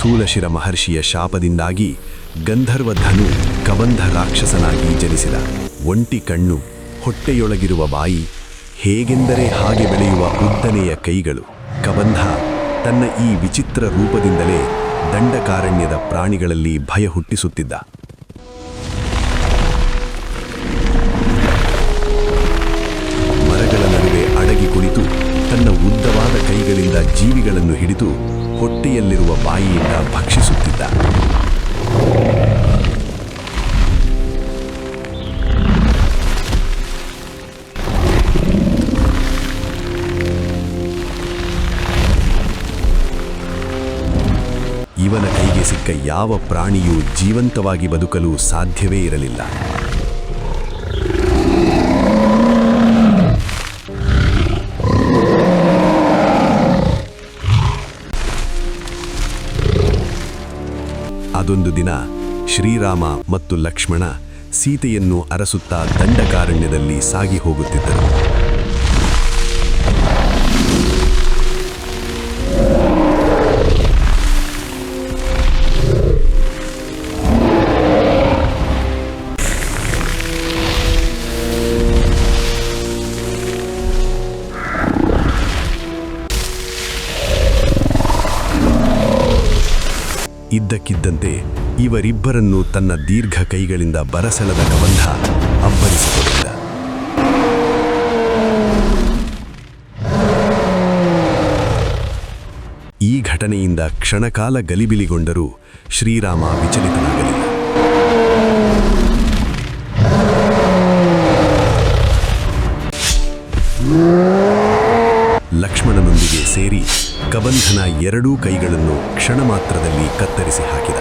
ಸ್ಥೂಲಶಿರ ಮಹರ್ಷಿಯ ಶಾಪದಿಂದಾಗಿ ಗಂಧರ್ವ ಧನು ಕಬಂಧ ರಾಕ್ಷಸನಾಗಿ ಜನಿಸಿದ. ಒಂಟಿ ಕಣ್ಣು, ಹೊಟ್ಟೆಯೊಳಗಿರುವ ಬಾಯಿ, ಹೇಗೆಂದರೆ ಹಾಗೆ ಬೆಳೆಯುವ ಉದ್ದನೆಯ ಕೈಗಳು. ಕಬಂಧ ತನ್ನ ಈ ವಿಚಿತ್ರ ರೂಪದಿಂದಲೇ ದಂಡಕಾರಣ್ಯದ ಪ್ರಾಣಿಗಳಲ್ಲಿ ಭಯ ಹುಟ್ಟಿಸುತ್ತಿದ್ದ. ಮರಗಳ ನಡುವೆ ಅಡಗಿ ಕುಳಿತು ತನ್ನ ಉದ್ದವಾದ ಕೈಗಳಿಂದ ಜೀವಿಗಳನ್ನು ಹಿಡಿದು ಹೊಟ್ಟೆಯಲ್ಲಿರುವ ಬಾಯಿಯಿಂದ ಭಕ್ಷಿಸುತ್ತಿದ್ದ. ಇವನ ಕೈಗೆ ಸಿಕ್ಕ ಯಾವ ಪ್ರಾಣಿಯೂ ಜೀವಂತವಾಗಿ ಬದುಕಲು ಸಾಧ್ಯವೇ ಇರಲಿಲ್ಲ. ಅದೊಂದು ದಿನ ಶ್ರೀರಾಮ ಮತ್ತು ಲಕ್ಷ್ಮಣ ಸೀತೆಯನ್ನು ಅರಸುತ್ತಾ ದಂಡಕಾರಣ್ಯದಲ್ಲಿ ಸಾಗಿ ಹೋಗುತ್ತಿದ್ದರು. ಇದ್ದಕ್ಕಿದ್ದಂತೆ ಇವರಿಬ್ಬರನ್ನು ತನ್ನ ದೀರ್ಘ ಕೈಗಳಿಂದ ಬರಸೆಳೆದ ಕಬಂಧ ಅಬ್ಬರಿಸಿಕೊಂಡಿದ್ದ. ಈ ಘಟನೆಯಿಂದ ಕ್ಷಣಕಾಲ ಗಲಿಬಿಲಿಗೊಂಡರೂ ಶ್ರೀರಾಮ ವಿಚಲಿತನಾಗಲಿಲ್ಲ. ಲಕ್ಷ್ಮಣನೊಂದಿಗೆ ಸೇರಿ ಕಬಂಧನ ಎರಡೂ ಕೈಗಳನ್ನು ಕ್ಷಣ ಮಾತ್ರದಲ್ಲಿ ಕತ್ತರಿಸಿ ಹಾಕಿದ.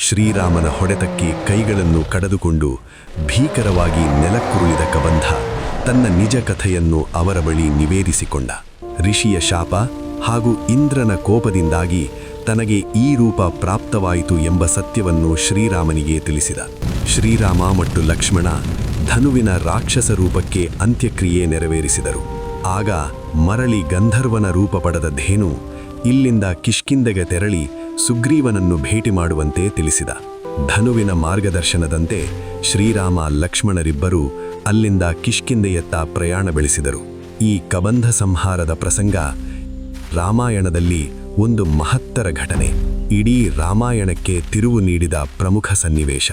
ಶ್ರೀರಾಮನ ಹೊಡೆತಕ್ಕೆ ಕೈಗಳನ್ನು ಕಡಿದುಕೊಂಡು ಭೀಕರವಾಗಿ ನೆಲಕ್ಕುರುಳಿದ ಕಬಂಧ ತನ್ನ ನಿಜ ಕಥೆಯನ್ನು ಅವರ ಬಳಿ ನಿವೇದಿಸಿಕೊಂಡ. ಋಷಿಯ ಶಾಪ ಹಾಗೂ ಇಂದ್ರನ ಕೋಪದಿಂದಾಗಿ ತನಗೆ ಈ ರೂಪ ಪ್ರಾಪ್ತವಾಯಿತು ಎಂಬ ಸತ್ಯವನ್ನು ಶ್ರೀರಾಮನಿಗೆ ತಿಳಿಸಿದ. ಶ್ರೀರಾಮ ಮತ್ತು ಲಕ್ಷ್ಮಣ ಧನುವಿನ ರಾಕ್ಷಸ ರೂಪಕ್ಕೆ ಅಂತ್ಯಕ್ರಿಯೆ ನೆರವೇರಿಸಿದರು. ಆಗ ಮರಳಿ ಗಂಧರ್ವನ ರೂಪ ಪಡೆದ ಧೇನು ಇಲ್ಲಿಂದ ಕಿಷ್ಕಿಂಧೆಗೆ ತೆರಳಿ ಸುಗ್ರೀವನನ್ನು ಭೇಟಿ ಮಾಡುವಂತೆ ತಿಳಿಸಿದ. ಧನುವಿನ ಮಾರ್ಗದರ್ಶನದಂತೆ ಶ್ರೀರಾಮ ಲಕ್ಷ್ಮಣರಿಬ್ಬರೂ ಅಲ್ಲಿಂದ ಕಿಷ್ಕಿಂಧೆಯತ್ತ ಪ್ರಯಾಣ ಬೆಳೆಸಿದರು. ಈ ಕಬಂಧ ಸಂಹಾರದ ಪ್ರಸಂಗ ರಾಮಾಯಣದಲ್ಲಿ ಒಂದು ಮಹತ್ತರ ಘಟನೆ, ಇಡೀ ರಾಮಾಯಣಕ್ಕೆ ತಿರುವು ನೀಡಿದ ಪ್ರಮುಖ ಸನ್ನಿವೇಶ.